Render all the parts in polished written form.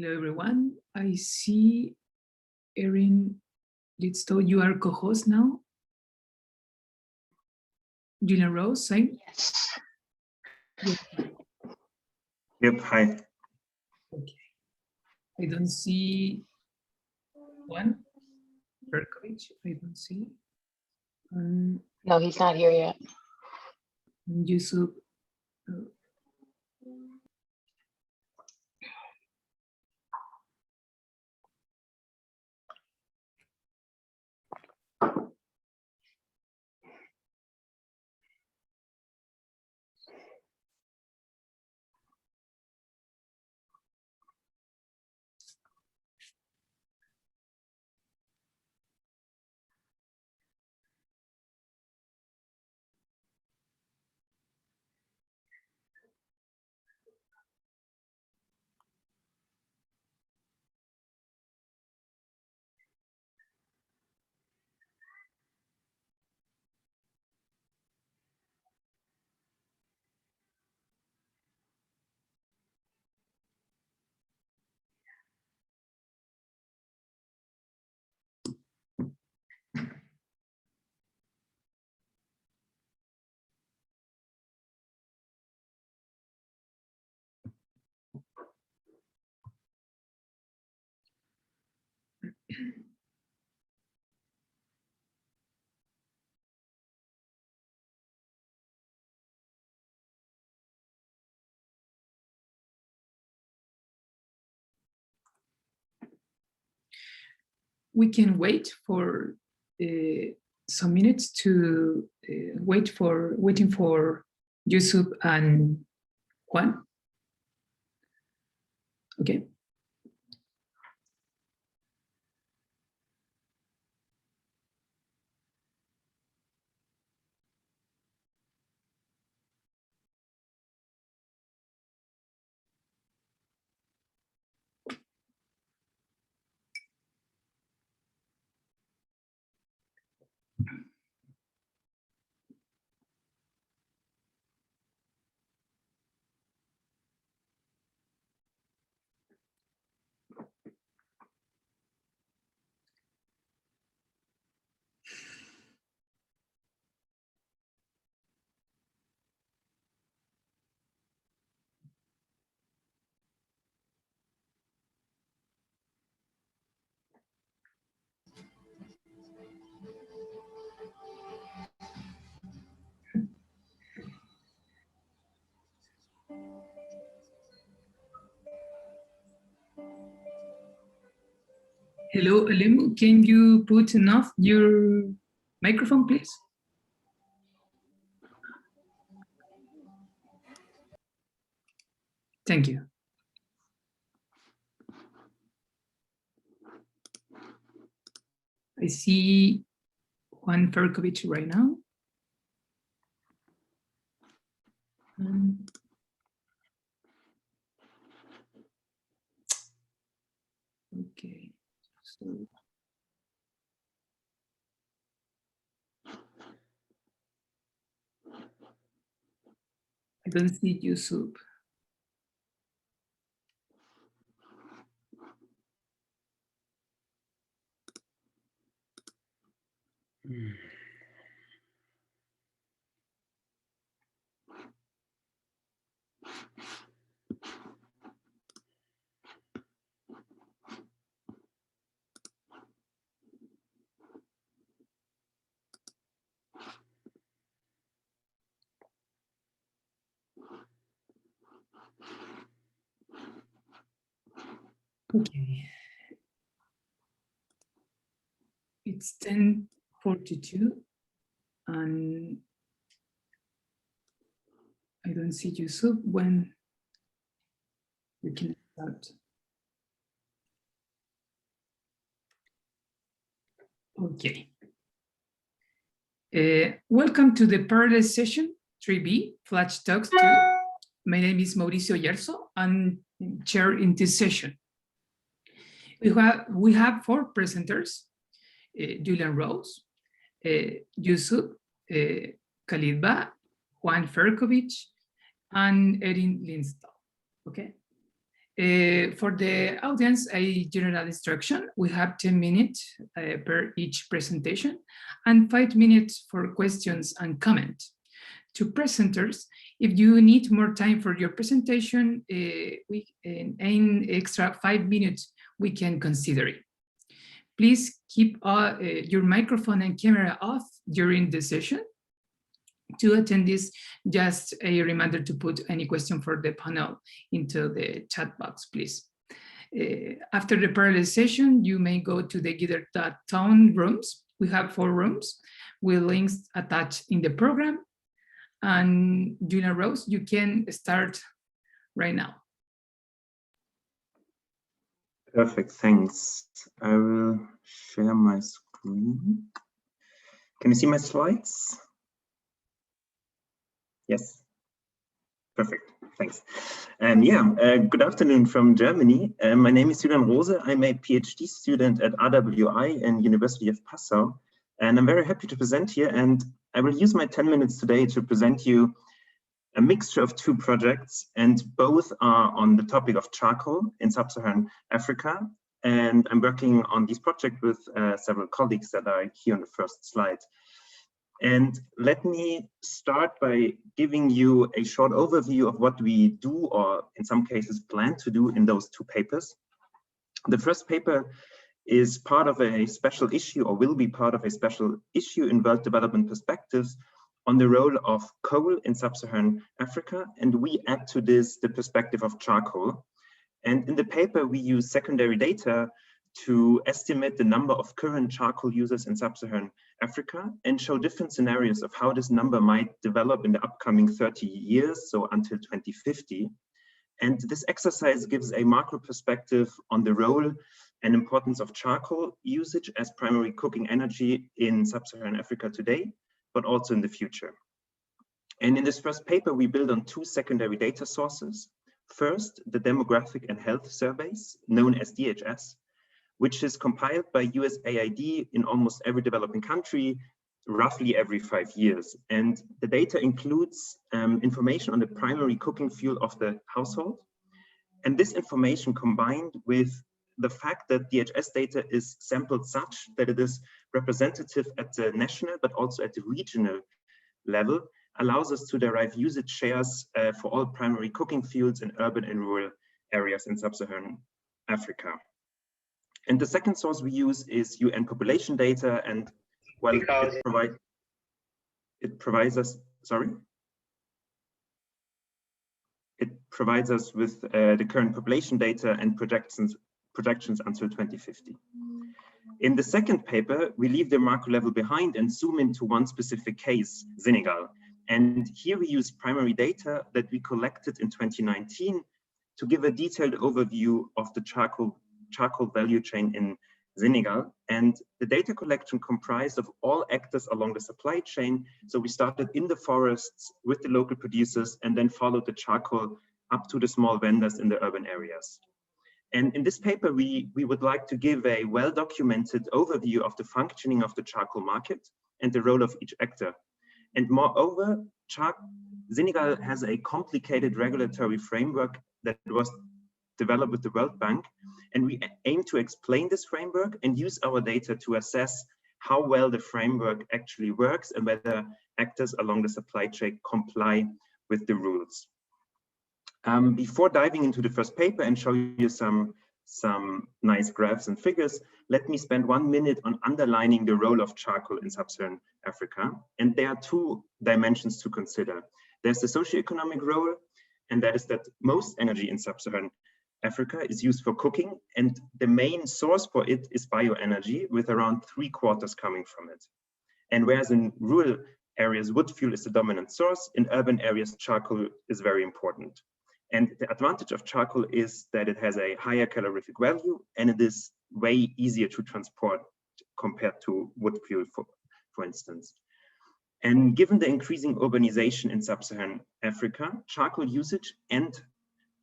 Hello, everyone. I see Erin Lidstow, you are co-host now. Julian Rose, same? Yes. Yep, hi. Okay. I don't see Juan Berkovich. I don't see. No, he's not here yet. Yusuf. We can wait for some minutes to waiting for Yusuf and Juan. Okay. Hello, Alim, can you put off your microphone, please? Thank you. I see Juan Ferkovich right now. Okay, so I don't see Yusuf. Okay. It's 10:42 and I don't see Yusuf when we can start. Okay. Welcome to the parallel session 3B, Flash Talks 2. My name is Mauricio Yerso. I'm chair in this session. We have 4 presenters, Julian Rose, Yusuf, Khalidba, Juan Ferkovich, and Erin Lidstow. Okay. For the audience, a general instruction, we have 10 minutes per each presentation and 5 minutes for questions and comment. To presenters, if you need more time for your presentation, an extra 5 minutes, we can consider it. Please keep your microphone and camera off during the session. To attend this, just a reminder to put any question for the panel into the chat box, please. After the parallel session, you may go to the Gather.town rooms. We have 4 rooms with links attached in the program. And Julia Rose, you can start right now. Perfect, thanks. I will share my screen. Can you see my slides? Yes. Perfect, thanks. Good afternoon from Germany. My name is Julian Rose. I'm a PhD student at RWI and University of Passau. And I'm very happy to present here. And I will use my 10 minutes today to present you a mixture of 2 projects, and both are on the topic of charcoal in sub-Saharan Africa. And I'm working on this project with several colleagues that are here on the first slide. And let me start by giving you a short overview of what we do, or in some cases plan to do, in those 2 papers. The first paper is part of a special issue, or will be part of a special issue in World Development Perspectives on the role of coal in sub-Saharan Africa, and we add to this the perspective of charcoal. And in the paper, we use secondary data to estimate the number of current charcoal users in sub-Saharan Africa and show different scenarios of how this number might develop in the upcoming 30 years, so until 2050. And this exercise gives a macro perspective on the role and importance of charcoal usage as primary cooking energy in sub-Saharan Africa today, but also in the future. And in this first paper, we build on 2 secondary data sources. First, the demographic and health surveys, known as DHS, which is compiled by USAID in almost every developing country, roughly every 5 years. And the data includes information on the primary cooking fuel of the household. And this information, combined with the fact that DHS data is sampled such that it is representative at the national, but also at the regional level, allows us to derive usage shares for all primary cooking fuels in urban and rural areas in sub-Saharan Africa. And the second source we use is UN population data, and well, it provides us with the current population data and projections until 2050. In the second paper, we leave the macro level behind and zoom into one specific case, Senegal. And here we use primary data that we collected in 2019 to give a detailed overview of the charcoal value chain in Senegal. And the data collection comprised of all actors along the supply chain. So we started in the forests with the local producers and then followed the charcoal up to the small vendors in the urban areas. And in this paper, we would like to give a well-documented overview of the functioning of the charcoal market and the role of each actor. And moreover, Senegal has a complicated regulatory framework that was developed with the World Bank. And we aim to explain this framework and use our data to assess how well the framework actually works and whether actors along the supply chain comply with the rules. Before diving into the first paper and show you some nice graphs and figures, let me spend 1 minute on underlining the role of charcoal in sub-Saharan Africa. And there are 2 dimensions to consider. There's the socioeconomic role, and that is that most energy in sub-Saharan Africa is used for cooking, and the main source for it is bioenergy, with around 3/4 coming from it. And whereas in rural areas, wood fuel is the dominant source, in urban areas, charcoal is very important. And the advantage of charcoal is that it has a higher calorific value, and it is way easier to transport compared to wood fuel, for instance. And given the increasing urbanization in sub-Saharan Africa, charcoal usage and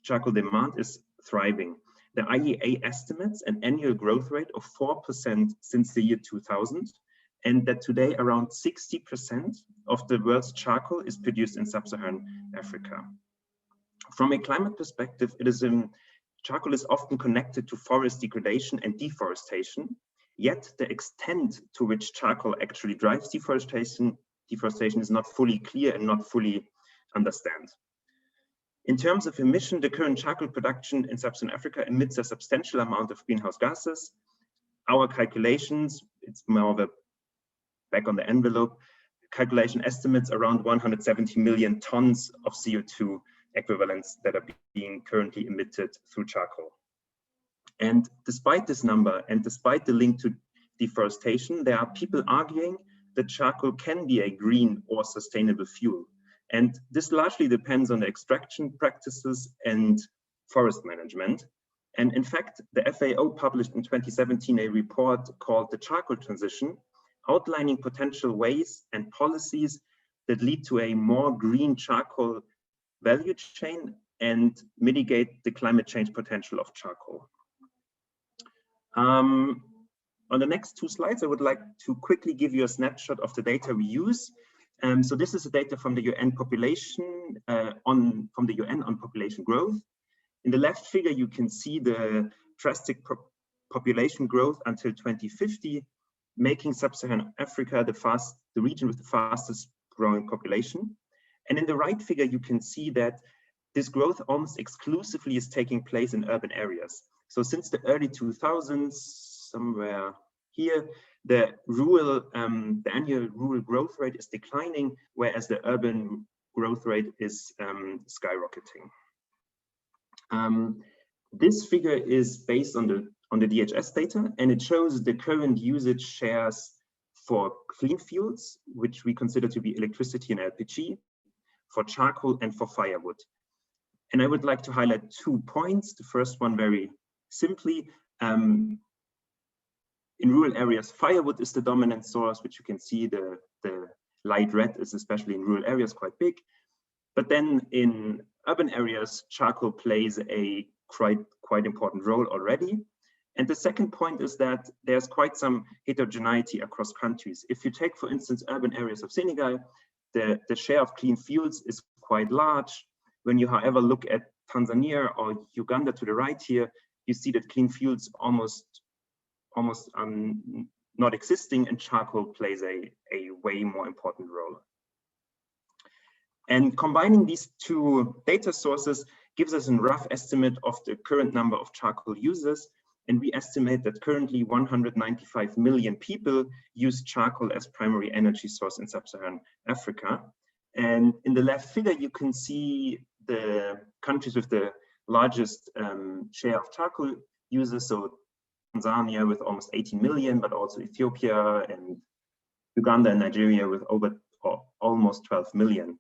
charcoal demand is thriving. The IEA estimates an annual growth rate of 4% since the year 2000, and that today around 60% of the world's charcoal is produced in sub-Saharan Africa. From a climate perspective, it is charcoal is often connected to forest degradation and deforestation, yet the extent to which charcoal actually drives deforestation is not fully clear and not fully understood. In terms of emission, the current charcoal production in sub-Saharan Africa emits a substantial amount of greenhouse gases. Our calculations, it's more of a back on the envelope, calculation estimates around 170 million tons of CO2 equivalents that are being currently emitted through charcoal. And despite this number and despite the link to deforestation, there are people arguing that charcoal can be a green or sustainable fuel. And this largely depends on the extraction practices and forest management. And in fact, the FAO published in 2017 a report called The Charcoal Transition, outlining potential ways and policies that lead to a more green charcoal value chain and mitigate the climate change potential of charcoal. On the next two slides, I would like to quickly give you a snapshot of the data we use. So this is the data from the UN population on population growth. In the left figure, you can see the drastic population growth until 2050, making sub-Saharan Africa the region with the fastest growing population. And in the right figure, you can see that this growth almost exclusively is taking place in urban areas. So since the early 2000s, somewhere here, the annual rural growth rate is declining, whereas the urban growth rate is skyrocketing. This figure is based on the DHS data, and it shows the current usage shares for clean fuels, which we consider to be electricity and LPG, for charcoal and for firewood. And I would like to highlight 2 points. The first one, very simply, in rural areas, firewood is the dominant source, which you can see the light red is especially in rural areas quite big. But then in urban areas, charcoal plays a quite important role already. And the second point is that there's quite some heterogeneity across countries. If you take, for instance, urban areas of Senegal, the share of clean fuels is quite large. When you, however, look at Tanzania or Uganda to the right here, you see that clean fuels almost not existing, and charcoal plays a way more important role. And combining these two data sources gives us a rough estimate of the current number of charcoal users. And we estimate that currently 195 million people use charcoal as primary energy source in sub-Saharan Africa. And in the left figure, you can see the countries with the largest share of charcoal users. So Tanzania with almost 18 million, but also Ethiopia and Uganda and Nigeria with almost 12 million.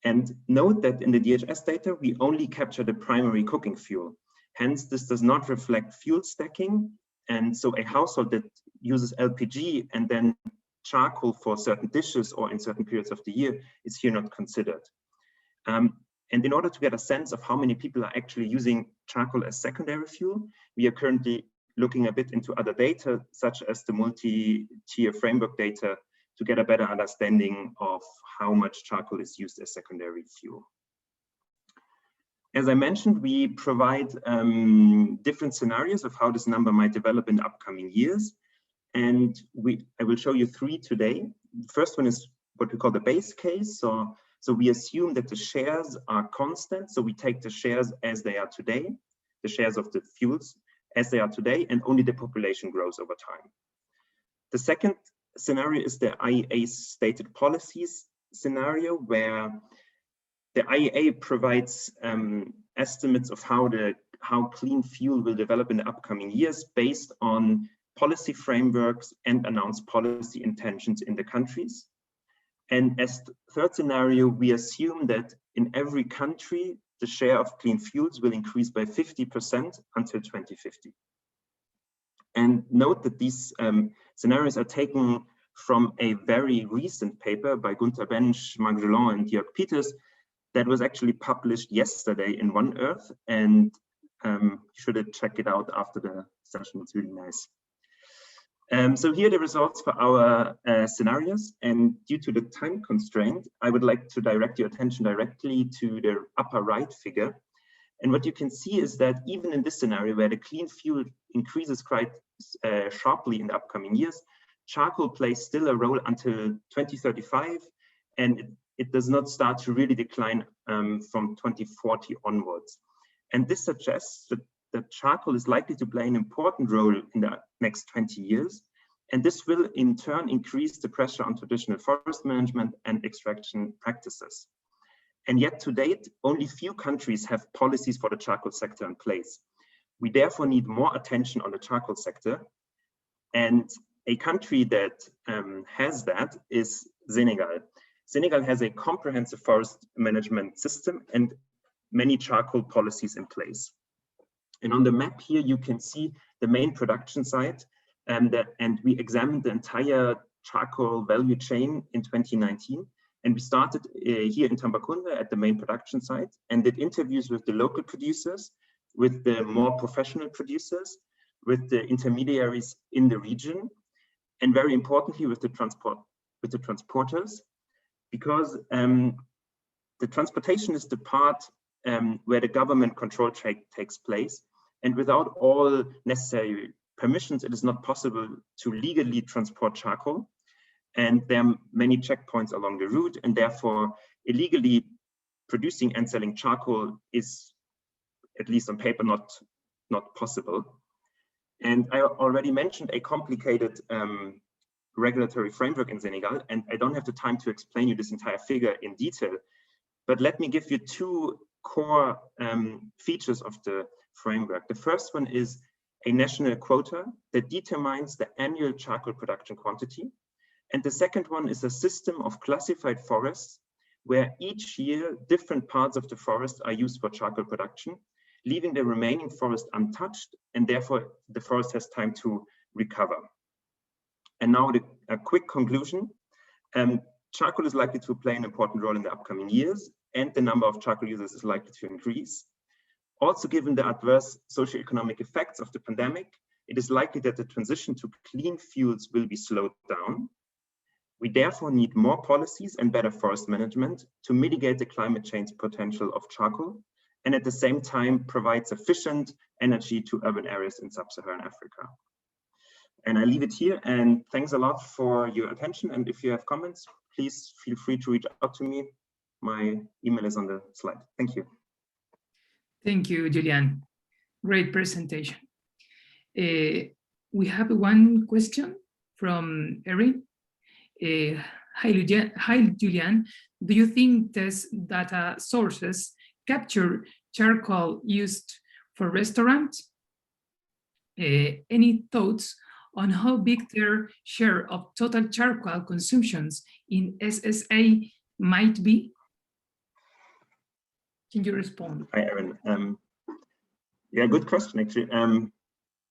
And note that in the DHS data, we only capture the primary cooking fuel. Hence, this does not reflect fuel stacking. And so a household that uses LPG and then charcoal for certain dishes or in certain periods of the year is here not considered. And in order to get a sense of how many people are actually using charcoal as secondary fuel, we are currently looking a bit into other data, such as the multi-tier framework data, to get a better understanding of how much charcoal is used as secondary fuel. As I mentioned, we provide different scenarios of how this number might develop in the upcoming years. And I will show you 3 today. The first one is what we call the base case. So we assume that the shares are constant. So we take the shares as they are today, the shares of the fuels as they are today, and only the population grows over time. The second scenario is the IEA stated policies scenario, where the IEA provides estimates of how clean fuel will develop in the upcoming years based on policy frameworks and announced policy intentions in the countries. And as the third scenario, we assume that in every country, the share of clean fuels will increase by 50% until 2050. And note that these scenarios are taken from a very recent paper by Gunther Bensch, Marc Gelon, and Jörg Peters that was actually published yesterday in One Earth, and you should check it out after the session. It's really nice. So here are the results for our scenarios, and due to the time constraint, I would like to direct your attention directly to the upper right figure. And what you can see is that even in this scenario where the clean fuel increases quite sharply in the upcoming years, charcoal plays still a role until 2035, and it does not start to really decline from 2040 onwards. And this suggests that charcoal is likely to play an important role in the next 20 years. And this will in turn increase the pressure on traditional forest management and extraction practices. And yet to date, only few countries have policies for the charcoal sector in place. We therefore need more attention on the charcoal sector. And a country that has that is Senegal. Senegal has a comprehensive forest management system and many charcoal policies in place. And on the map here, you can see the main production site, and we examined the entire charcoal value chain in 2019. And we started here in Tambacounda at the main production site and did interviews with the local producers, with the more professional producers, with the intermediaries in the region, and very importantly with the transporters, because the transportation is the part where the government control takes place. And without all necessary permissions, it is not possible to legally transport charcoal. And there are many checkpoints along the route, and therefore illegally producing and selling charcoal is, at least on paper, not possible. And I already mentioned a complicated regulatory framework in Senegal, and I don't have the time to explain you this entire figure in detail, but let me give you two core features of the framework. The first one is a national quota that determines the annual charcoal production quantity. And the second one is a system of classified forests where each year different parts of the forest are used for charcoal production, leaving the remaining forest untouched, and therefore the forest has time to recover. And now a quick conclusion. Charcoal is likely to play an important role in the upcoming years, and the number of charcoal users is likely to increase. Also, given the adverse socioeconomic effects of the pandemic, it is likely that the transition to clean fuels will be slowed down. We therefore need more policies and better forest management to mitigate the climate change potential of charcoal, and at the same time provide sufficient energy to urban areas in sub-Saharan Africa. And I leave it here, and thanks a lot for your attention. And if you have comments, please feel free to reach out to me. My email is on the slide. Thank you. Thank you, Julian. Great presentation. We have one question from Erin. Hi, Julian. Do you think these data sources capture charcoal used for restaurants? Any thoughts on how big their share of total charcoal consumptions in SSA might be? Can you respond? Hi, Erin. Yeah, good question, actually.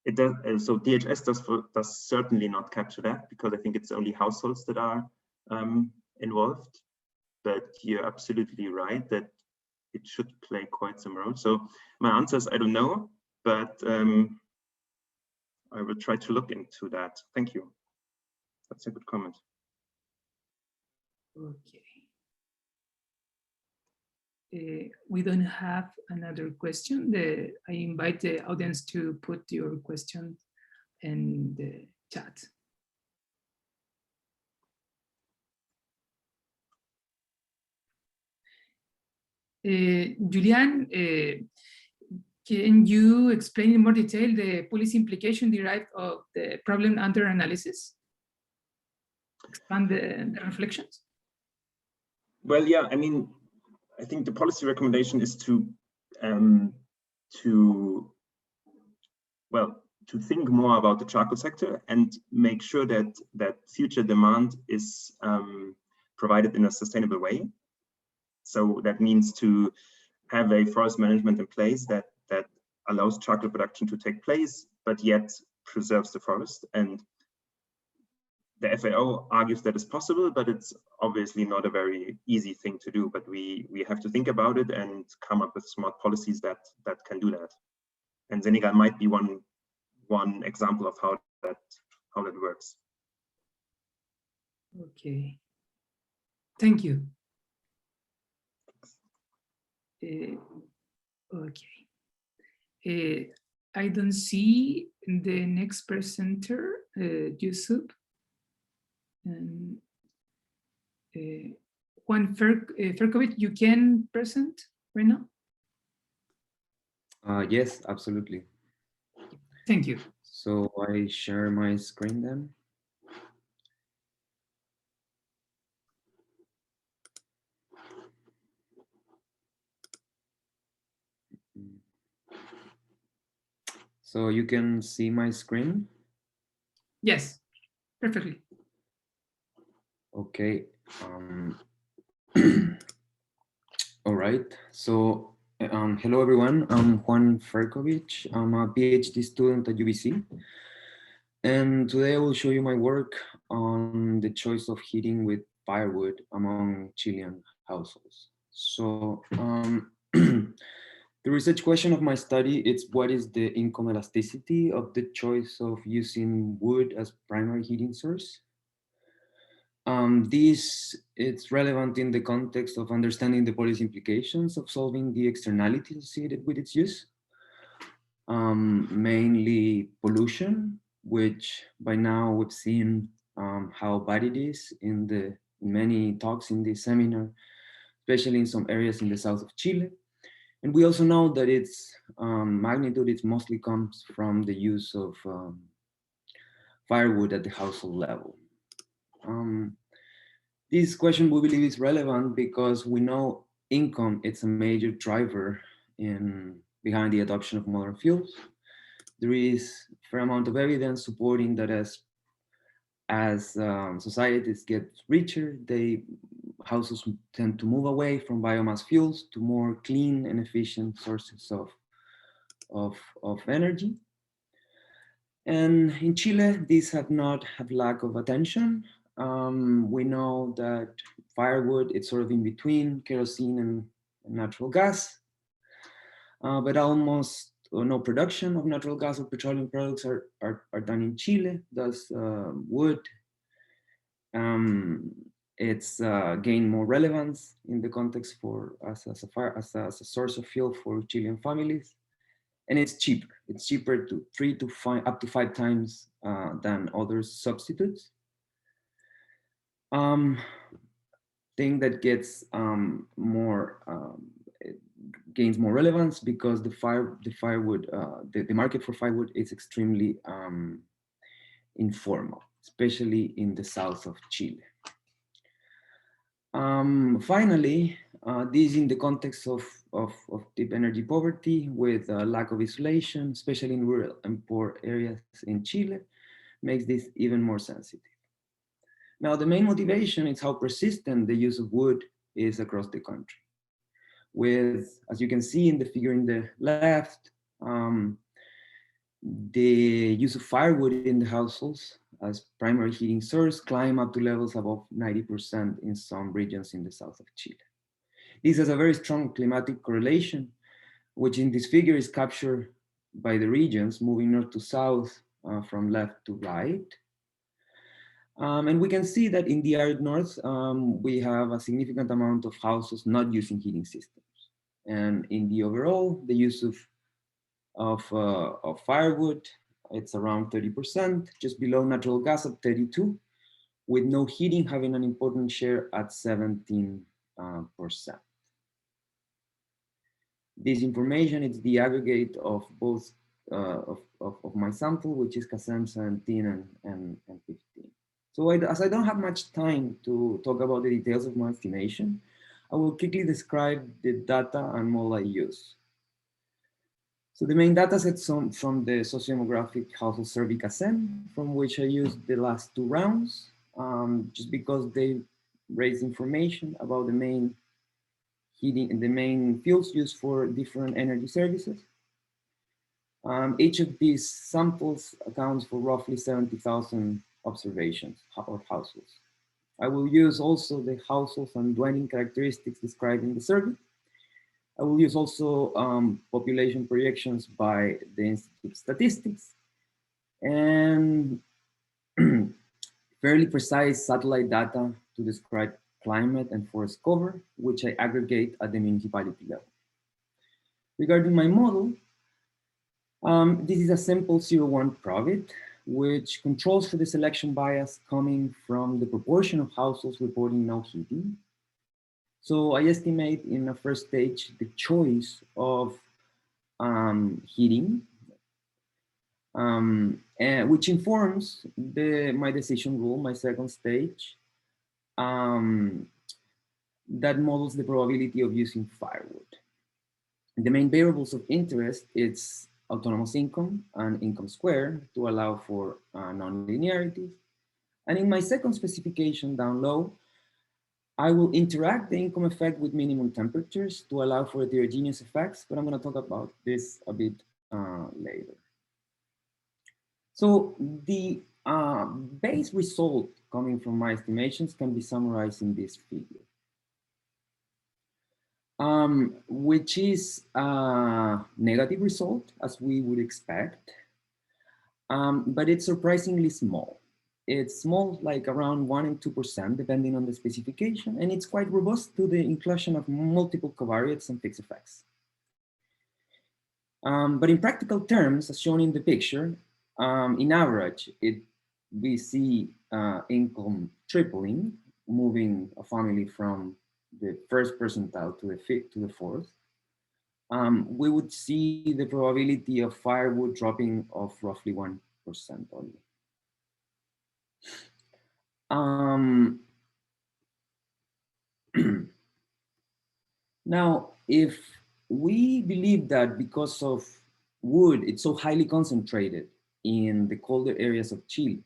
It does, so DHS does certainly not capture that, because I think it's only households that are involved. But you're absolutely right that it should play quite some role. So my answer is I don't know, but I will try to look into that. Thank you. That's a good comment. Okay. We don't have another question. I invite the audience to put your question in the chat. Julian, can you explain in more detail the policy implication derived of the problem under analysis? Expand the reflections. Well, yeah, I mean, I think the policy recommendation is to think more about the charcoal sector and make sure that future demand is provided in a sustainable way. So that means to have a forest management in place that allows charcoal production to take place, but yet preserves the forest. And the FAO argues that it's possible, but it's obviously not a very easy thing to do. But we have to think about it and come up with smart policies that can do that. And Senegal might be one example of how that works. Okay, thank you. Okay. I don't see the next presenter, Yusuf. And Juan Ferkovic, you can present right now? Yes, absolutely. Thank you. So I share my screen then. So you can see my screen? Yes, perfectly. Okay. All right. So hello, everyone. I'm Juan Ferkovic. I'm a PhD student at UBC. And today I will show you my work on the choice of heating with firewood among Chilean households. So the research question of my study is what is the income elasticity of the choice of using wood as primary heating source? This it's relevant in the context of understanding the policy implications of solving the externalities associated with its use. Mainly pollution, which by now we've seen how bad it is in the many talks in this seminar, especially in some areas in the south of Chile. And we also know that its magnitude it mostly comes from the use of firewood at the household level. This question we believe is relevant because we know income it's a major driver in behind the adoption of modern fuels. There is a fair amount of evidence supporting that as societies get richer, houses tend to move away from biomass fuels to more clean and efficient sources of energy. And in Chile, these have not had lack of attention. We know that firewood, it's sort of in between kerosene and natural gas, but almost no production of natural gas or petroleum products are done in Chile. Thus, wood, it's gained more relevance in the context for as a source of fuel for Chilean families. And it's cheaper. It's cheaper to 3 to 5, up to 5 times than other substitutes. Thing that gets it gains more relevance because the market for firewood is extremely informal, especially in the south of Chile. Finally, this in the context of deep energy poverty with lack of insulation, especially in rural and poor areas in Chile, makes this even more sensitive. Now, the main motivation is how persistent the use of wood is across the country. With, as you can see in the figure in the left, the use of firewood in the households as primary heating source climb up to levels above 90% in some regions in the south of Chile. This has a very strong climatic correlation, which in this figure is captured by the regions moving north to south from left to right. And we can see that in the arid north, we have a significant amount of houses not using heating systems. And in the overall, the use of firewood, it's around 30%, just below natural gas at 32, with no heating having an important share at 17%. This information is the aggregate of both of my sample, which is CASEM 17 and 15. So as I don't have much time to talk about the details of my estimation, I will quickly describe the data and model I use. So the main data sets from the sociodemographic household survey CASEM, from which I used the last 2 rounds, just because they raise information about the main heating and the main fuels used for different energy services. Each of these samples accounts for roughly 70,000 observations of households. I will use also the households and dwelling characteristics described in the survey. I will use also population projections by the Institute of Statistics and fairly precise satellite data to describe climate and forest cover, which I aggregate at the municipality level. Regarding my model, this is a simple 0-1 probit, which controls for the selection bias coming from the proportion of households reporting no heating. So I estimate in a first stage the choice of heating, which informs my decision rule, my second stage, that models the probability of using firewood. The main variables of interest is autonomous income and income squared to allow for non-linearities. And in my second specification down low, I will interact the income effect with minimum temperatures to allow for heterogeneous effects, but I'm going to talk about this a bit later. So the base result coming from my estimations can be summarized in this figure, which is a negative result, as we would expect, but it's surprisingly small. It's small, like around 1 and 2%, depending on the specification, and it's quite robust to the inclusion of multiple covariates and fixed effects. But in practical terms, as shown in the picture, in average, we see income tripling, moving a family from the first percentile to the fifth to the fourth. We would see the probability of firewood dropping of roughly 1% only. Now, if we believe that because of wood, it's so highly concentrated in the colder areas of Chile,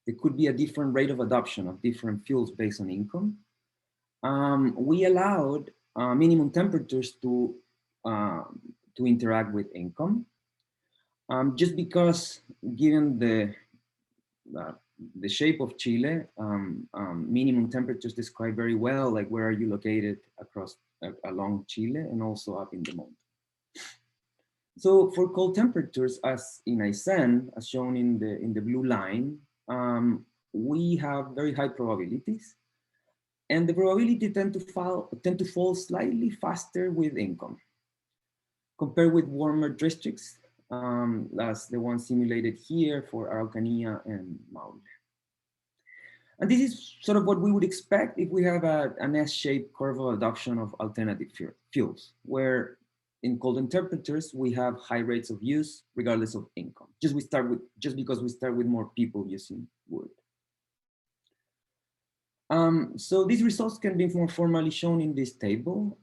there could be a different rate of adoption of different fuels based on income. We allowed minimum temperatures to interact with income, just because given the shape of Chile, minimum temperatures describe very well, like where are you located across along Chile and also up in the mountain. So for cold temperatures, as in Aysén, as shown in the blue line, we have very high probabilities, and the probability tend to fall slightly faster with income compared with warmer districts, as the one simulated here for Araucanía and Maule. And this is sort of what we would expect if we have an S-shaped curve of adoption of alternative fuels, where in colder temperatures, we have high rates of use regardless of income, just because we start with more people using wood. So these results can be more formally shown in this table,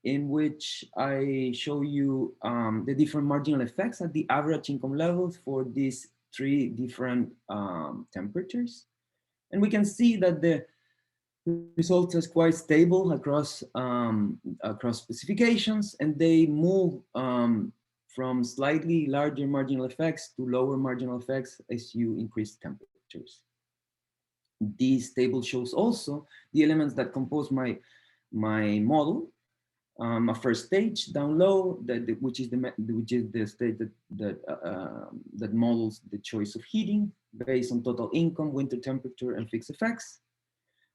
in which I show you the different marginal effects at the average income levels for these 3 different temperatures. And we can see that the result is quite stable across specifications, and they move from slightly larger marginal effects to lower marginal effects as you increase temperatures. This table shows also the elements that compose my model. A first stage down low, which is the state that models the choice of heating based on total income, winter temperature, and fixed effects.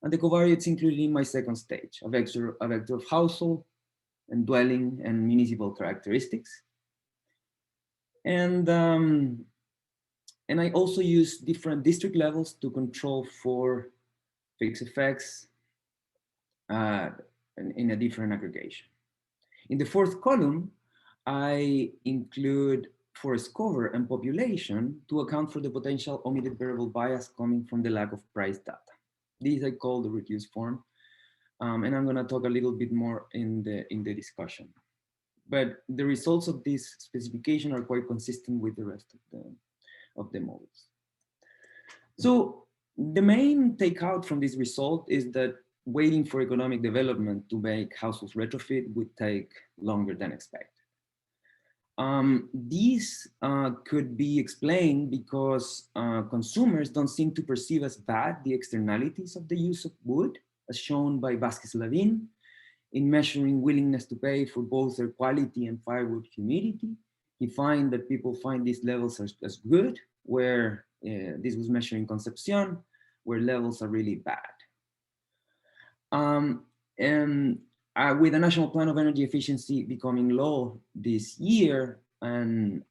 And the covariates included in my second stage, a vector of household and dwelling and municipal characteristics. And I also use different district levels to control for fixed effects in a different aggregation. In the fourth column, I include forest cover and population to account for the potential omitted variable bias coming from the lack of price data. These I call the reduced form, and I'm going to talk a little bit more in the discussion. But the results of this specification are quite consistent with the rest of the models. So the main takeout from this result is that waiting for economic development to make households retrofit would take longer than expected. These could be explained because consumers don't seem to perceive as bad the externalities of the use of wood, as shown by Vasquez-Lavin in measuring willingness to pay for both their quality and firewood humidity. He finds that people find these levels as good, where this was measured in Concepcion, where levels are really bad. And with the National Plan of Energy Efficiency becoming law this year and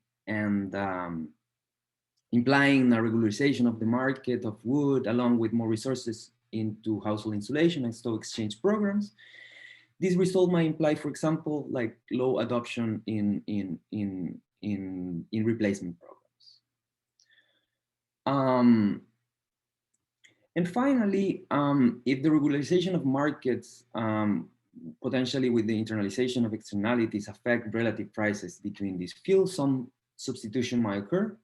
implying a regularization of the market of wood along with more resources into household insulation and stock exchange programs, this result might imply, for example, like low adoption in replacement programs. And finally, if the regularization of markets, potentially with the internalization of externalities, affect relative prices between these fuels, some substitution might occur.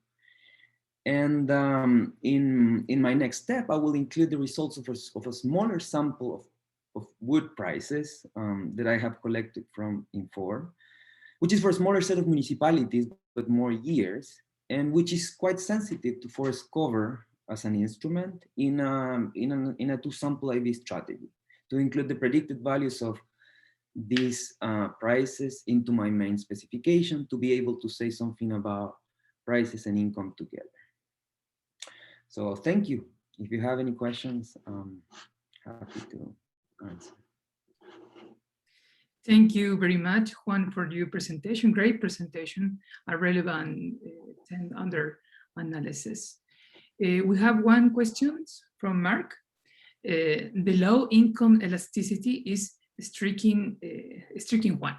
And in my next step, I will include the results of a smaller sample of wood prices that I have collected from Infor, which is for a smaller set of municipalities, but more years, and which is quite sensitive to forest cover as an instrument in a two-sample IV strategy to include the predicted values of these prices into my main specification to be able to say something about prices and income together. So thank you. If you have any questions, happy to answer. Thank you very much, Juan, for your presentation. Great presentation, a relevant under analysis. We have one question from Mark. The low income elasticity is striking one,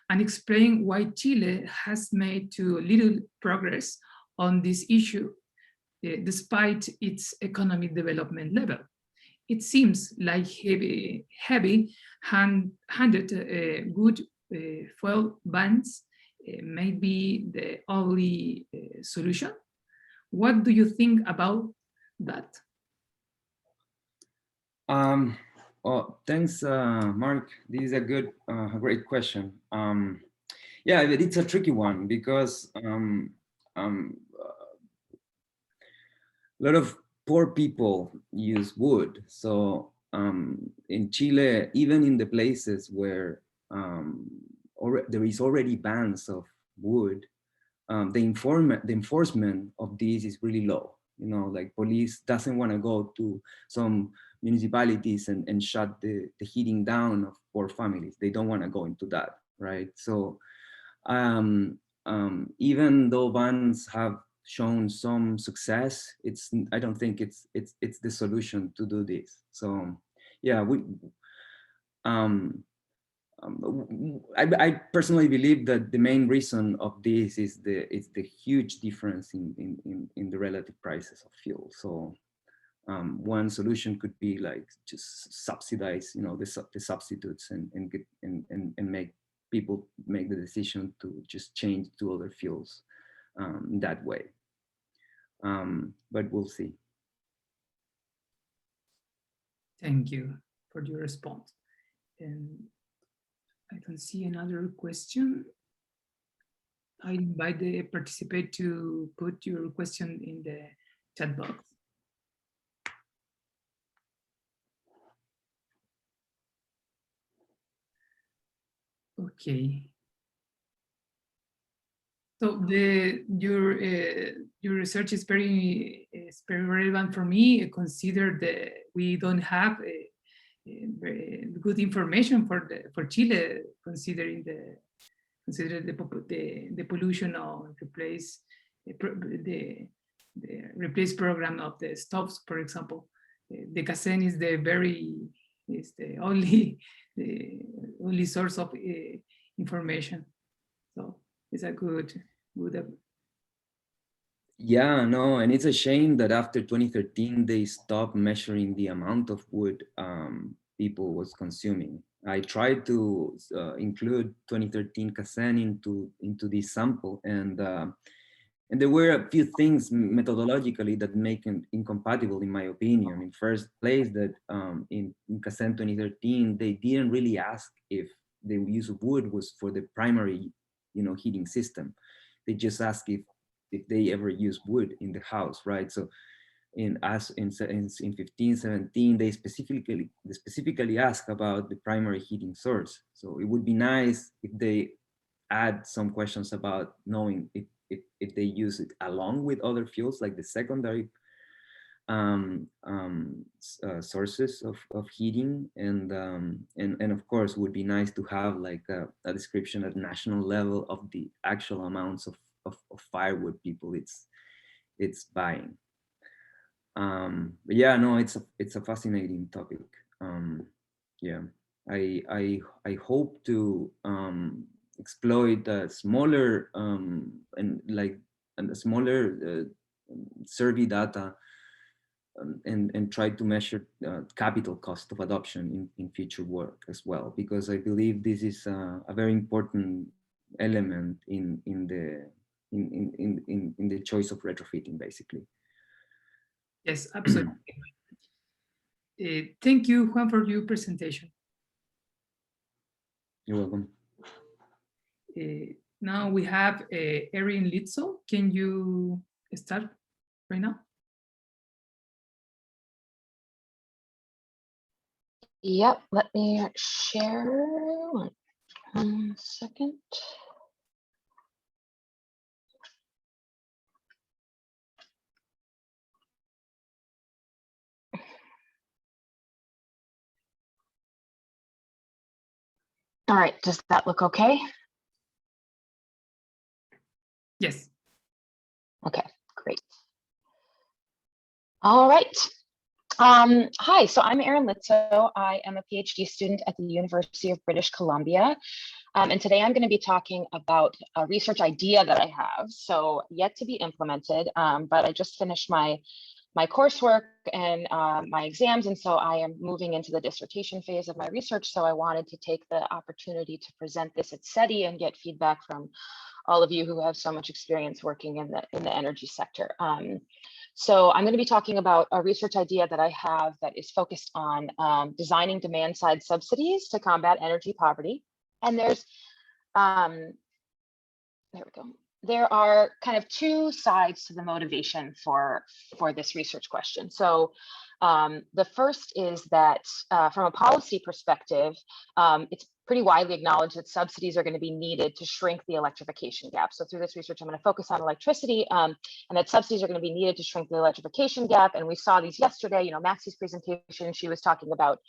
and explain why Chile has made too little progress on this issue despite its economic development level. It seems like heavy-handed good fuel bans may be the only solution. What do you think about that? Oh, thanks, Mark. This is a great question. Yeah, it's a tricky one because a lot of poor people use wood. So in Chile, even in the places where there is already bans of wood, the enforcement of this is really low. You know, like police doesn't want to go to some municipalities and shut the heating down of poor families. They don't want to go into that, right? So even though bans have shown some success, I don't think it's the solution to do this. So yeah, I personally believe that the main reason of this is the huge difference in the relative prices of fuel. So one solution could be like just subsidize, you know, the substitutes and make people make the decision to just change to other fuels that way. But we'll see. Thank you for your response. And I can see another question. I invite the participant to put your question in the chat box. Okay. So your research is very relevant for me. Consider that we don't have very good information for Chile, considering the pollution or the replace program of the stoves, for example. The CACEN is the only source of information. So it's a good. Yeah, no, and it's a shame that after 2013 they stopped measuring the amount of wood people was consuming. I tried to include 2013 CACEN into this sample, and there were a few things methodologically that make it incompatible, in my opinion. In first place, that in CACEN 2013 they didn't really ask if the use of wood was for the primary, you know, heating system. They just asked if they ever use wood in the house, right? So in 15, 17, they specifically ask about the primary heating source. So it would be nice if they add some questions about knowing if they use it along with other fuels like the secondary sources of heating, and of course would be nice to have like a description at national level of the actual amounts of firewood people it's buying. But yeah, no, it's a fascinating topic. Yeah, I hope to exploit a smaller and like a smaller survey data, and try to measure capital cost of adoption in future work as well, because I believe this is a very important element in the choice of retrofitting, basically. Yes, absolutely. Thank you, Juan, for your presentation. You're welcome. Now we have Erin Litzel. Can you start right now? Yep, let me share one second. All right, does that look okay? Yes. Okay, great. All right. Hi, so I'm Erin Litzo. I am a PhD student at the University of British Columbia. And today I'm going to be talking about a research idea that I have. So yet to be implemented, but I just finished my coursework and my exams. And so I am moving into the dissertation phase of my research. So I wanted to take the opportunity to present this at SETI and get feedback from all of you who have so much experience working in the energy sector. So I'm going to be talking about a research idea that I have that is focused on designing demand side subsidies to combat energy poverty. And there's, there we go. There are kind of two sides to the motivation for this research question. So the first is that from a policy perspective, it's pretty widely acknowledged that subsidies are going to be needed to shrink the electrification gap. So through this research, I'm going to focus on electricity, and that subsidies are going to be needed to shrink the electrification gap. And we saw these yesterday, you know, Maxie's presentation, she was talking about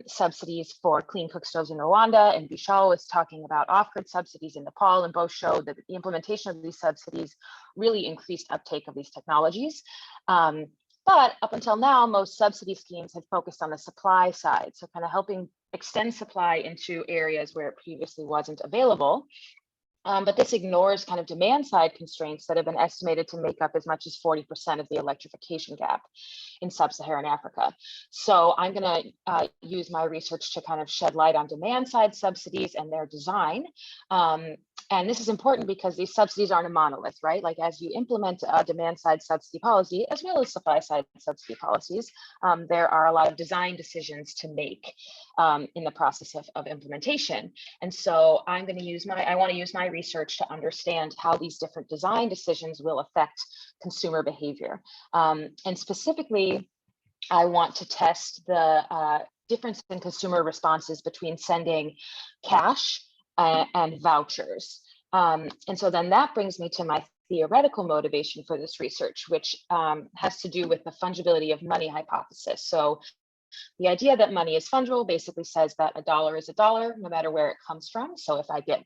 subsidies for clean cook stoves in Rwanda, and Vishal was talking about off-grid subsidies in Nepal, and both showed that the implementation of these subsidies really increased uptake of these technologies. But up until now, most subsidy schemes have focused on the supply side, so kind of helping extend supply into areas where it previously wasn't available. But this ignores kind of demand side constraints that have been estimated to make up as much as 40% of the electrification gap in sub-Saharan Africa. So I'm going to use my research to kind of shed light on demand side subsidies and their design. And this is important because these subsidies aren't a monolith, right? Like as you implement a demand side subsidy policy, as well as supply side subsidy policies, there are a lot of design decisions to make in the process of implementation. And so I'm going to use I want to use my research to understand how these different design decisions will affect consumer behavior. And specifically, I want to test the difference in consumer responses between sending cash and vouchers. And so then that brings me to my theoretical motivation for this research, which has to do with the fungibility of money hypothesis. So the idea that money is fungible basically says that a dollar is a dollar, no matter where it comes from. So if I get,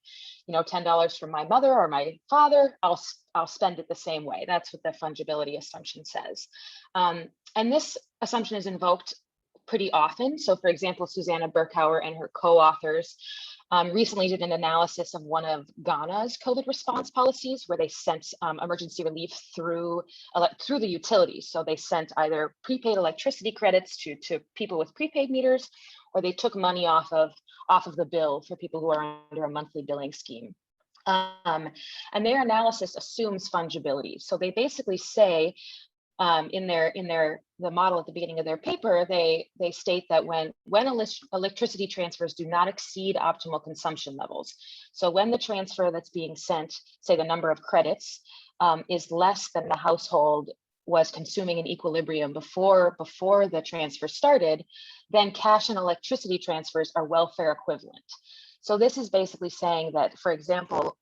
you know, $10 from my mother or my father, I'll spend it the same way. That's what the fungibility assumption says. And this assumption is invoked pretty often. So for example, Susanna Berkauer and her co-authors recently did an analysis of one of Ghana's COVID response policies, where they sent emergency relief through the utilities. So they sent either prepaid electricity credits to people with prepaid meters, or they took money off of the bill for people who are under a monthly billing scheme. And their analysis assumes fungibility. So they basically say, in the model at the beginning of their paper, they state that when electricity transfers do not exceed optimal consumption levels. So when the transfer that's being sent, say the number of credits, is less than the household was consuming in equilibrium before the transfer started, then cash and electricity transfers are welfare equivalent. So this is basically saying that, for example,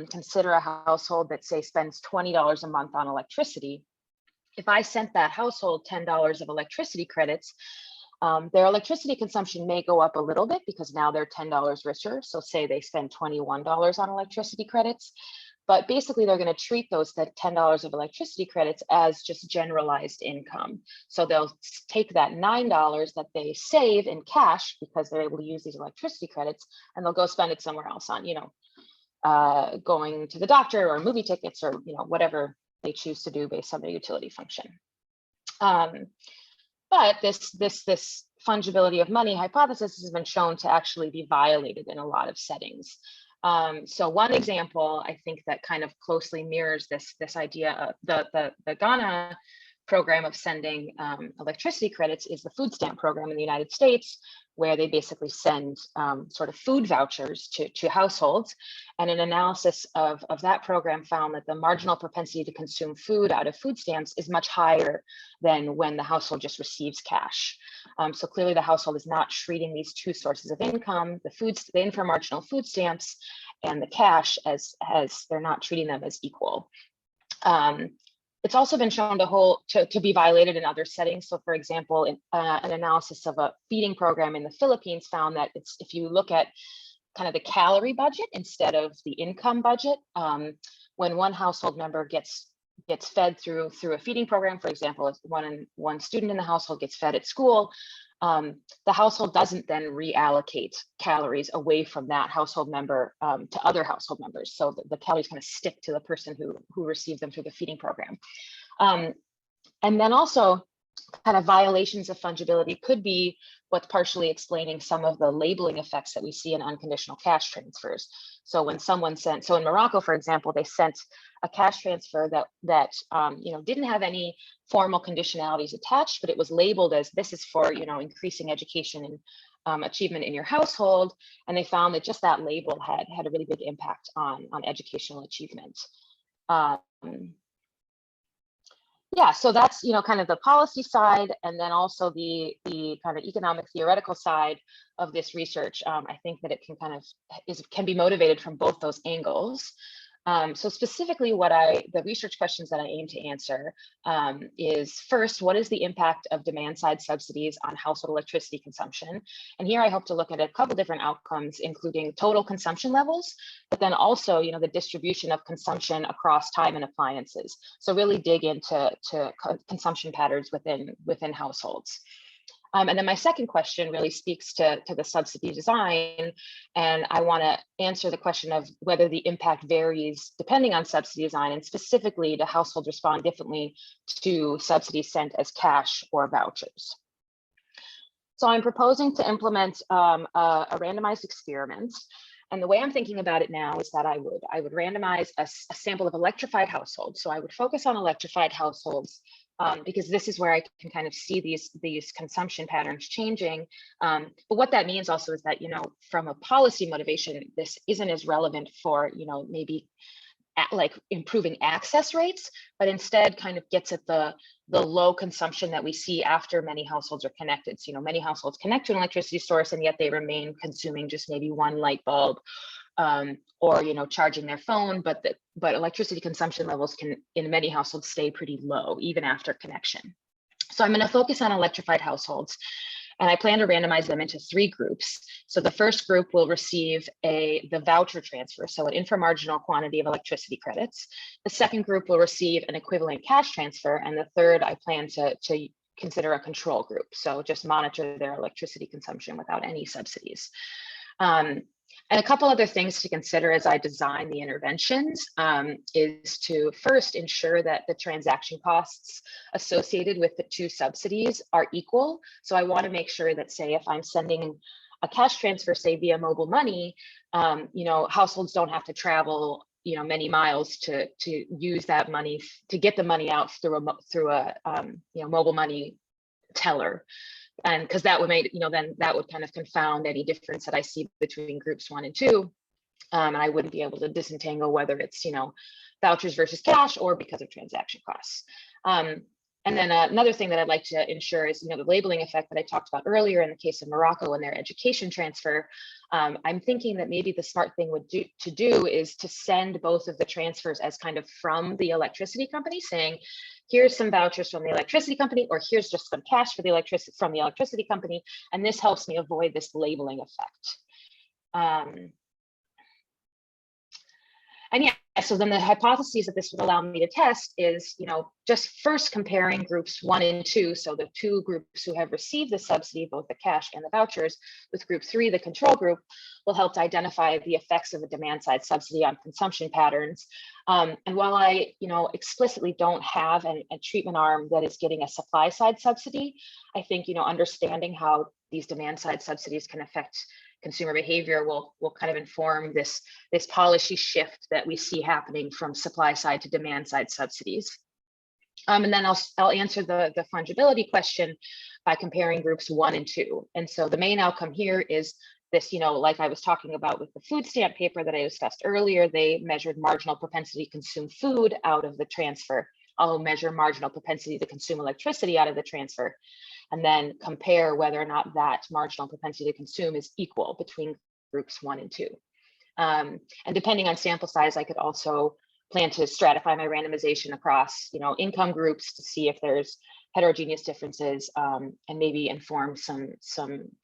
consider a household that say spends $20 a month on electricity. if I sent that household $10 of electricity credits, their electricity consumption may go up a little bit because now they're $10 richer. So say they spend $21 on electricity credits, but basically they're going to treat those that $10 of electricity credits as just generalized income. So they'll take that $9 that they save in cash because they're able to use these electricity credits, and they'll go spend it somewhere else on, going to the doctor or movie tickets or, whatever they choose to do based on their utility function. But this fungibility of money hypothesis has been shown to actually be violated in a lot of settings. So one example, I think, that kind of closely mirrors this idea of the Ghana program of sending electricity credits is the food stamp program in the United States, where they basically send sort of food vouchers to households. And an analysis of that program found that the marginal propensity to consume food out of food stamps is much higher than when the household just receives cash. So clearly the household is not treating these two sources of income, the inframarginal food stamps and the cash, as they're not treating them as equal. It's also been shown to be violated in other settings. So for example, an analysis of a feeding program in the Philippines found that if you look at kind of the calorie budget instead of the income budget, when one household member gets fed through a feeding program, for example, if one student in the household gets fed at school, the household doesn't then reallocate calories away from that household member to other household members. So the calories kind of stick to the person who received them through the feeding program. And then also kind of violations of fungibility could be what's partially explaining some of the labeling effects that we see in unconditional cash transfers. So when someone so in Morocco, for example, they sent a cash transfer that didn't have any formal conditionalities attached, but it was labeled as this is for increasing education and achievement in your household, and they found that just that label had a really big impact on educational achievement. Yeah, so that's kind of the policy side, and then also the kind of economic theoretical side of this research. I think that it can be motivated from both those angles. So specifically the research questions that I aim to answer is first, what is the impact of demand side subsidies on household electricity consumption? And here I hope to look at a couple different outcomes, including total consumption levels, but then also, the distribution of consumption across time and appliances. So really dig into consumption patterns within households. And then my second question really speaks to the subsidy design. And I want to answer the question of whether the impact varies depending on subsidy design, and specifically do households respond differently to subsidies sent as cash or vouchers. So I'm proposing to implement a randomized experiment. And the way I'm thinking about it now is that I would randomize a sample of electrified households. So I would focus on electrified households because this is where I can kind of see these consumption patterns changing. But what that means also is that, from a policy motivation, this isn't as relevant for, maybe like improving access rates, but instead kind of gets at the low consumption that we see after many households are connected. So, many households connect to an electricity source and yet they remain consuming just maybe one light bulb or, charging their phone, but electricity consumption levels can in many households stay pretty low even after connection. So I'm going to focus on electrified households. And I plan to randomize them into 3 groups. So the first group will receive the voucher transfer, so an inframarginal quantity of electricity credits. The second group will receive an equivalent cash transfer. And the third, I plan to consider a control group. So just monitor their electricity consumption without any subsidies. And a couple other things to consider as I design the interventions is to first ensure that the transaction costs associated with the 2 subsidies are equal. So I want to make sure that, say, if I'm sending a cash transfer, say via mobile money, households don't have to travel, many miles to use that money to get the money out through a mobile money teller. And because that would make, then that would kind of confound any difference that I see between groups 1 and 2. And I wouldn't be able to disentangle whether it's, vouchers versus cash or because of transaction costs. And And then another thing that I'd like to ensure is, the labeling effect that I talked about earlier in the case of Morocco and their education transfer. I'm thinking that maybe the smart thing to do is to send both of the transfers as kind of from the electricity company, saying, here's some vouchers from the electricity company, or here's just some cash for the electricity company. And this helps me avoid this labeling effect. And yeah, so then the hypotheses that this would allow me to test is, just first comparing groups 1 and 2. So the 2 groups who have received the subsidy, both the cash and the vouchers, with group 3, the control group, will help to identify the effects of a demand side subsidy on consumption patterns. And while I, explicitly don't have a treatment arm that is getting a supply side subsidy, I think, understanding how these demand side subsidies can affect consumer behavior will kind of inform this policy shift that we see happening from supply side to demand side subsidies. And then I'll answer the fungibility question by comparing groups 1 and 2. And so the main outcome here is this, like I was talking about with the food stamp paper that I discussed earlier, they measured marginal propensity to consume food out of the transfer. I'll measure marginal propensity to consume electricity out of the transfer, and then compare whether or not that marginal propensity to consume is equal between groups 1 and 2. And depending on sample size, I could also plan to stratify my randomization across, income groups to see if there's heterogeneous differences, and maybe inform some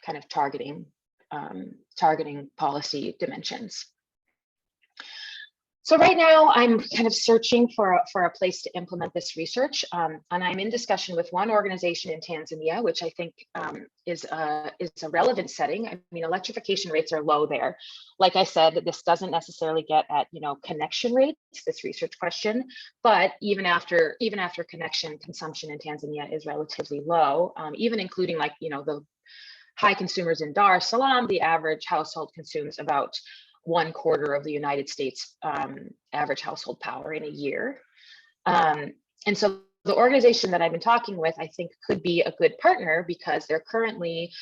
kind of targeting policy dimensions. So right now I'm kind of searching for a place to implement this research, and I'm in discussion with one organization in Tanzania, which I think is a relevant setting. I mean, electrification rates are low there. Like I said, this doesn't necessarily get at connection rates, this research question, but even after connection, consumption in Tanzania is relatively low, even including the high consumers in Dar es Salaam. The average household consumes about 1/4 of the United States average household power in a year. And so the organization that I've been talking with, I think, could be a good partner because they're currently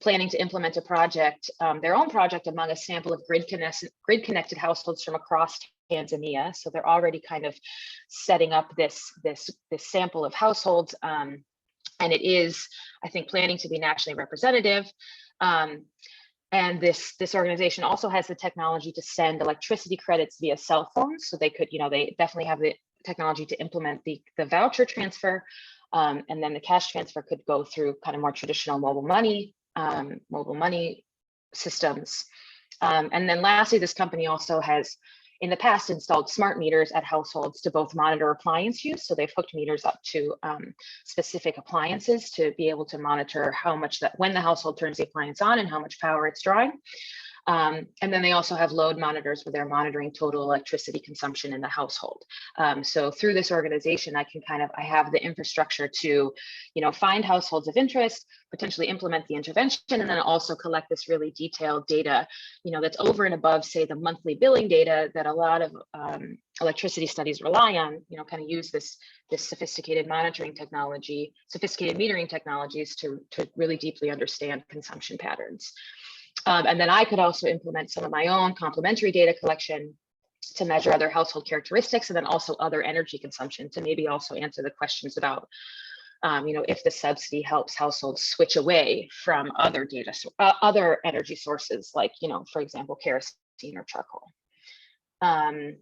planning to implement a project, their own project, among a sample of grid-connected households from across Tanzania. So they're already kind of setting up this sample of households, and it is, I think, planning to be nationally representative. And this organization also has the technology to send electricity credits via cell phones. So they could, they definitely have the technology to implement the voucher transfer. And then the cash transfer could go through kind of more traditional mobile money systems. And then lastly, this company also has in the past installed smart meters at households to both monitor appliance use. So they've hooked meters up to specific appliances to be able to monitor how much when the household turns the appliance on and how much power it's drawing. And then they also have load monitors where they're monitoring total electricity consumption in the household. So through this organization, I have the infrastructure to, find households of interest, potentially implement the intervention, and then also collect this really detailed data, that's over and above, say, the monthly billing data that a lot of electricity studies rely on, kind of use this sophisticated metering technologies to really deeply understand consumption patterns. And then I could also implement some of my own complementary data collection to measure other household characteristics, and then also other energy consumption to maybe also answer the questions about, if the subsidy helps households switch away from other other energy sources, like, for example, kerosene or charcoal. And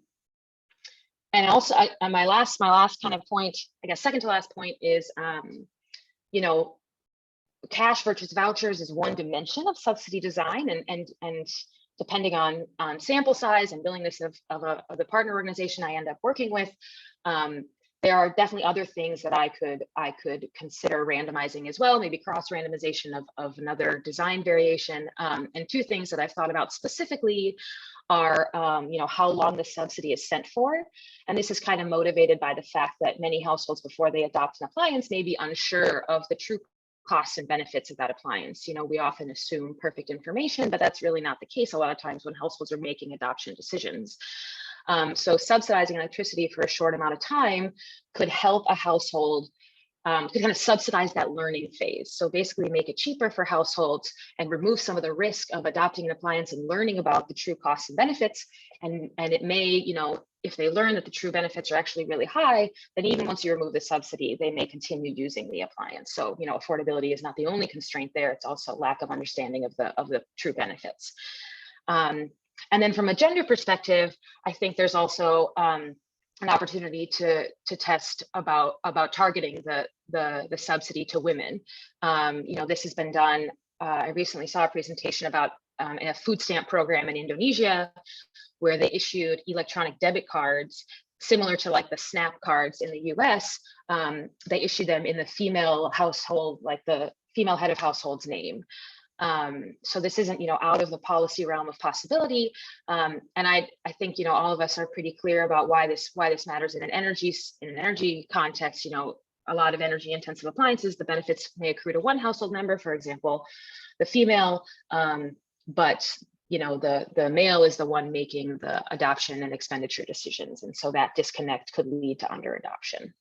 also, my last kind of point, I guess, second to last point is, cash versus vouchers is one dimension of subsidy design, and depending on sample size and willingness of the partner organization I end up working with, there are definitely other things that I could consider randomizing as well, maybe cross randomization of another design variation. And two things that I've thought about specifically are, how long the subsidy is sent for. And this is kind of motivated by the fact that many households, before they adopt an appliance, may be unsure of the true costs and benefits of that appliance. We often assume perfect information, but that's really not the case a lot of times when households are making adoption decisions. So subsidizing electricity for a short amount of time could help a household to kind of subsidize that learning phase. So basically make it cheaper for households and remove some of the risk of adopting an appliance and learning about the true costs and benefits. And it may, you know, if they learn that the true benefits are actually really high, then even once you remove the subsidy, they may continue using the appliance. So, you know, affordability is not the only constraint there. It's also lack of understanding of the true benefits. And then from a gender perspective, I think there's also an opportunity to test about targeting the subsidy to women. You know, this has been done. I recently saw a presentation about a food stamp program in Indonesia, where they issued electronic debit cards similar to like the SNAP cards in the US. They issued them in the female household, like the female head of household's name. So this isn't, you know, out of the policy realm of possibility. And I think, you know, all of us are pretty clear about why this matters in an energy context. You know, a lot of energy intensive appliances, the benefits may accrue to one household member, for example, the female, but you know, the male is the one making the adoption and expenditure decisions. And so that disconnect could lead to under adoption.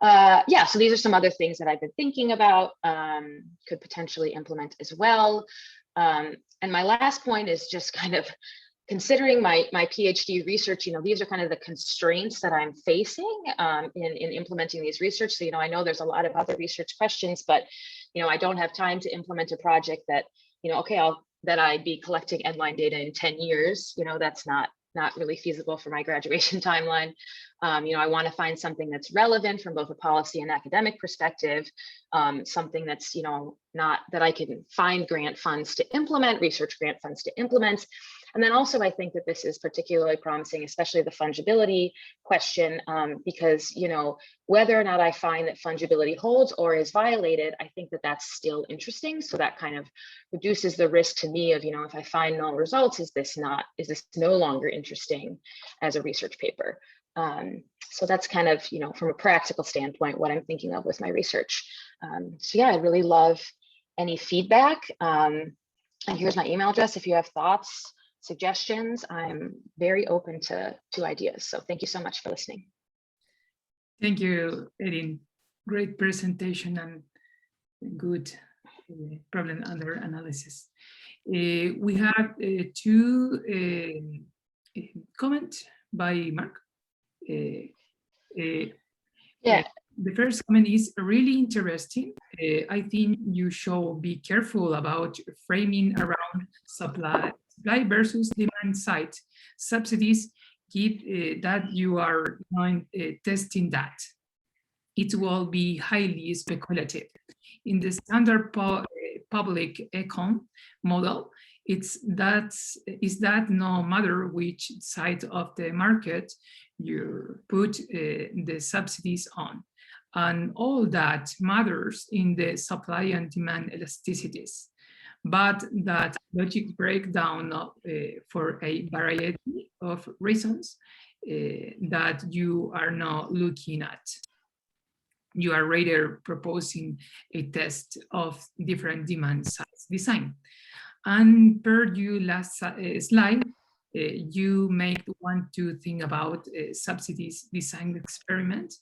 Yeah, so these are some other things that I've been thinking about, could potentially implement as well. And my last point is just kind of considering my PhD research, you know, these are kind of the constraints that I'm facing in implementing these research. So, you know, I know there's a lot of other research questions, but, you know, I don't have time to implement a project that, you know, okay, that I'd be collecting endline data in 10 years, you know, that's not really feasible for my graduation timeline. You know, I want to find something that's relevant from both a policy and academic perspective, something that's, you know, not that I can find grant funds to implement, research grant funds to implement. And then also, I think that this is particularly promising, especially the fungibility question, because, you know, whether or not I find that fungibility holds or is violated, I think that that's still interesting. So that kind of reduces the risk to me of, you know, if I find null results, is this no longer interesting as a research paper? So that's kind of, you know, from a practical standpoint, what I'm thinking of with my research. So yeah, I'd really love any feedback. And here's my email address if you have thoughts, suggestions. I'm very open to ideas. So thank you so much for listening. Thank you, Erin. Great presentation and good problem under analysis. We have two comments by Mark. Yeah. The first comment is really interesting. I think you should be careful about framing around supply versus demand side subsidies. Keep that you are testing that. It will be highly speculative. In the standard public econ model, is that no matter which side of the market you put the subsidies on, and all that matters in the supply and demand elasticities, but that logic breakdown for a variety of reasons that you are not looking at. You are rather proposing a test of different demand size design. And per your last slide, you make want to think about subsidies design experiment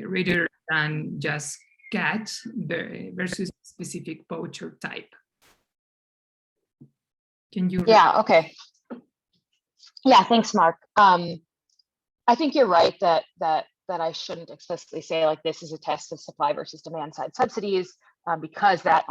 rather than just CAT versus specific voucher type. Can you? Yeah, okay. Yeah, thanks, Mark. I think you're right that I shouldn't explicitly say like this is a test of supply versus demand side subsidies, because that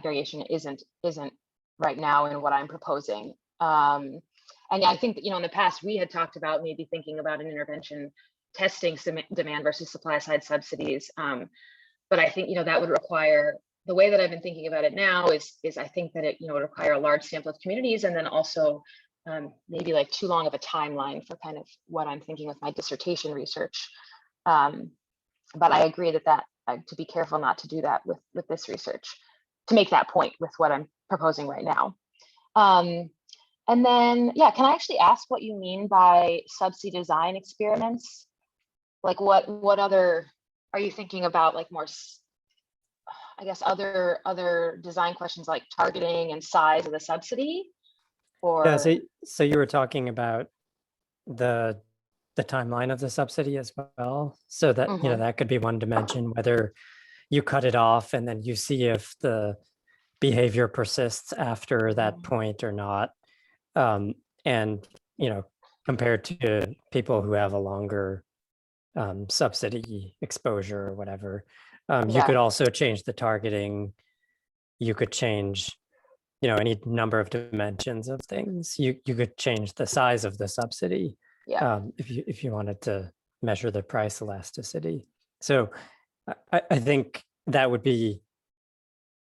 variation isn't right now in what I'm proposing. And yeah, I think that, you know, in the past we had talked about maybe thinking about an intervention testing some demand versus supply side subsidies. But I think, you know, that would require, the way that I've been thinking about it now is I think that it, you know, would require a large sample of communities, and then also maybe like too long of a timeline for kind of what I'm thinking with my dissertation research. But I agree that to be careful not to do that with this research, to make that point with what I'm proposing right now. And then, yeah, can I actually ask what you mean by subsidy design experiments? Like what other, are you thinking about, like more, I guess, other design questions like targeting and size of the subsidy? Or... Yeah, so you were talking about the the timeline of the subsidy as well. So that, you know, that could be one dimension, whether you cut it off and then you see if the behavior persists after that point or not. And, you know, compared to people who have a longer subsidy exposure or whatever. You could also change the targeting. You could change, you know, any number of dimensions of things. You could change the size of the subsidy if you wanted to measure the price elasticity. So I think that would be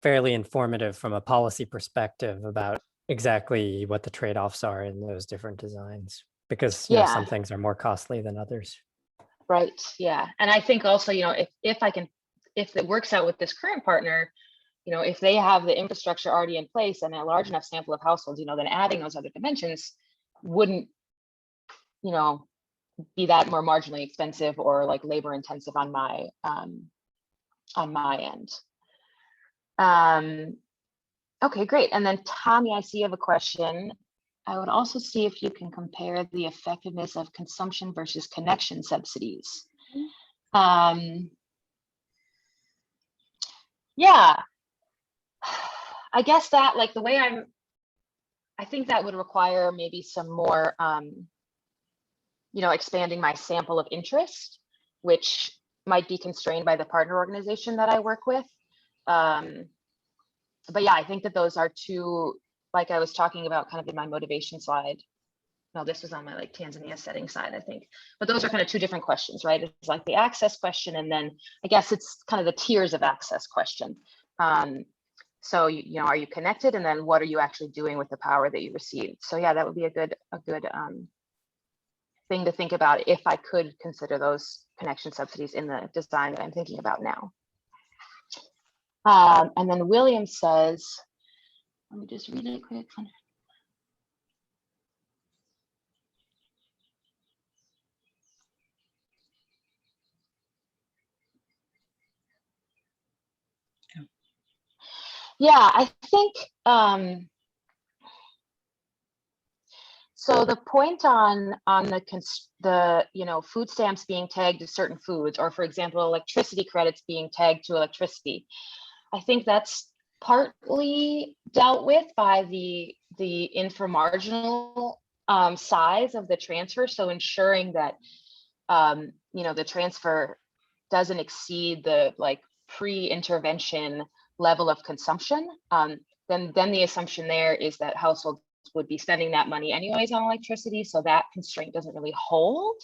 fairly informative from a policy perspective about exactly what the trade-offs are in those different designs, because you know, some things are more costly than others. Right. Yeah. And I think also, you know, if it works out with this current partner, you know, if they have the infrastructure already in place and a large enough sample of households, you know, then adding those other dimensions wouldn't, you know, be that more marginally expensive or like labor intensive on my end. Okay, great. And then Tommy, I see you have a question. I would also see if you can compare the effectiveness of consumption versus connection subsidies. Yeah, I guess that like the way I think that would require maybe some more, you know, expanding my sample of interest, which might be constrained by the partner organization that I work with. But yeah, I think that those are two, like I was talking about kind of in my motivation slide. No, this was on my like Tanzania setting side, I think. But those are kind of two different questions, right? It's like the access question, and then I guess it's kind of the tiers of access question. So you know, are you connected, and then what are you actually doing with the power that you received? So yeah, that would be a good thing to think about if I could consider those connection subsidies in the design that I'm thinking about now. And then William says, let me just read it quick. Yeah, I think, so the point on the you know, food stamps being tagged to certain foods, or for example, electricity credits being tagged to electricity, I think that's partly dealt with by the inframarginal size of the transfer. So ensuring that you know, the transfer doesn't exceed the like pre-intervention level of consumption. Then the assumption there is that households would be spending that money anyways on electricity, so that constraint doesn't really hold.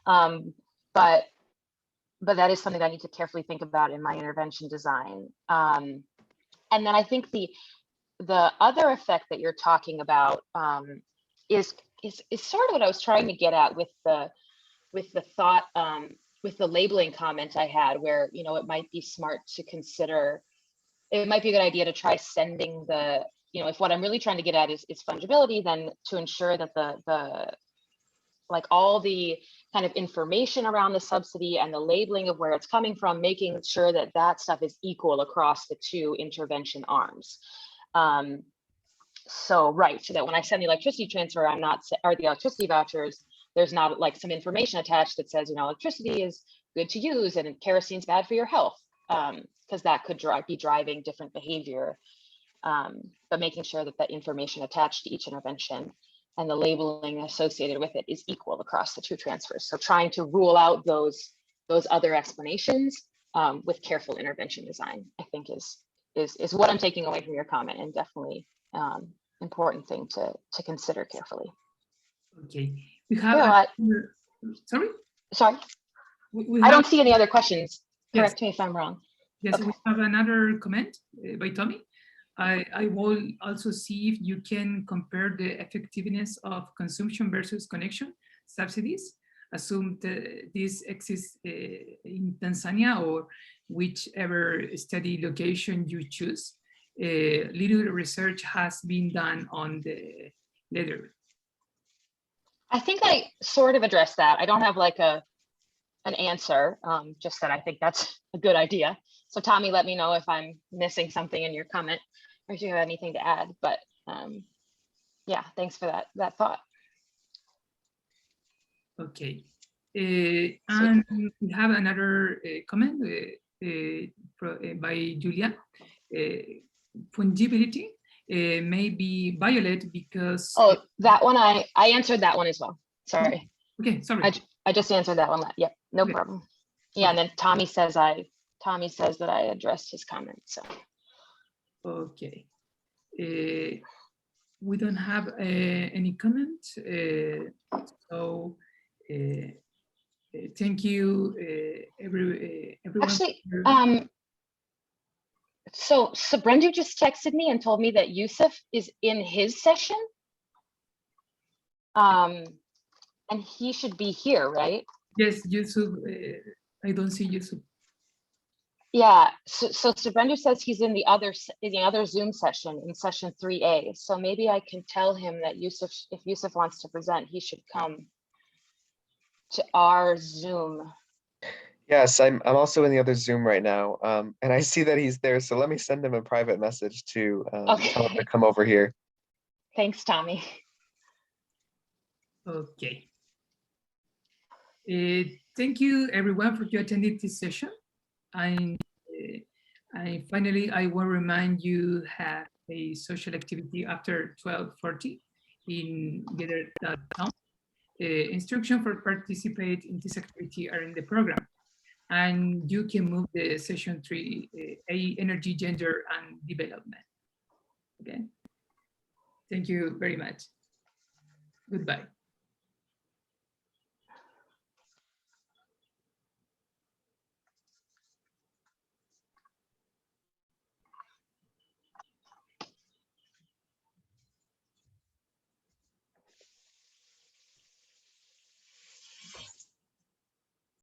But that is something that I need to carefully think about in my intervention design. And then I think the other effect that you're talking about is sort of what I was trying to get at with the thought, with the labeling comment I had, where, you know, it might be smart to consider, it might be a good idea to try sending the, you know, if what I'm really trying to get at is fungibility, then to ensure that the like all the kind of information around the subsidy and the labeling of where it's coming from, making sure that that stuff is equal across the two intervention arms. So, right, so that when I send the electricity transfer, I'm not, or the electricity vouchers, there's not like some information attached that says, you know, electricity is good to use and kerosine's bad for your health, because that could be driving different behavior. But making sure that that information attached to each intervention and the labeling associated with it is equal across the two transfers. So trying to rule out those other explanations with careful intervention design, I think is what I'm taking away from your comment, and definitely important thing to consider carefully. Okay, we have. Sorry. I don't see any other questions. Yes. Correct me if I'm wrong. Yes, okay. We have another comment by Tommy. I will also see if you can compare the effectiveness of consumption versus connection subsidies. Assume that this exists in Tanzania or whichever study location you choose. Little research has been done on the latter. I think I sort of addressed that. I don't have like an answer, just that I think that's a good idea. So Tommy, let me know if I'm missing something in your comment or if you have anything to add, but yeah, thanks for that thought. Okay, And we have another comment by Julia. Fungibility may be violated because... Oh, that one, I answered that one as well. Sorry. Okay, sorry. I just answered that one. Yep, no Okay. problem. Yeah, and then Tommy says that I addressed his comment. So. Okay. We don't have any comment. So thank you, everyone. Actually, so Brendu just texted me and told me that Yusuf is in his session. And he should be here, right? Yes, Yusuf. I don't see Yusuf. Yeah, so Brendu says he's in the other Zoom session, in session 3A. So maybe I can tell him that Yusuf, if Yusuf wants to present, he should come to our Zoom. Yes, I'm also in the other Zoom right now, and I see that he's there. So let me send him a private message to tell him to come over here. Thanks, Tommy. Okay. Thank you, everyone, for attending this session. And finally, I will remind you have a social activity after 12:40 in gather.com. Instruction for participate in this activity are in the program. And you can move the session 3A, energy, gender, and development. Okay. Thank you very much. Goodbye.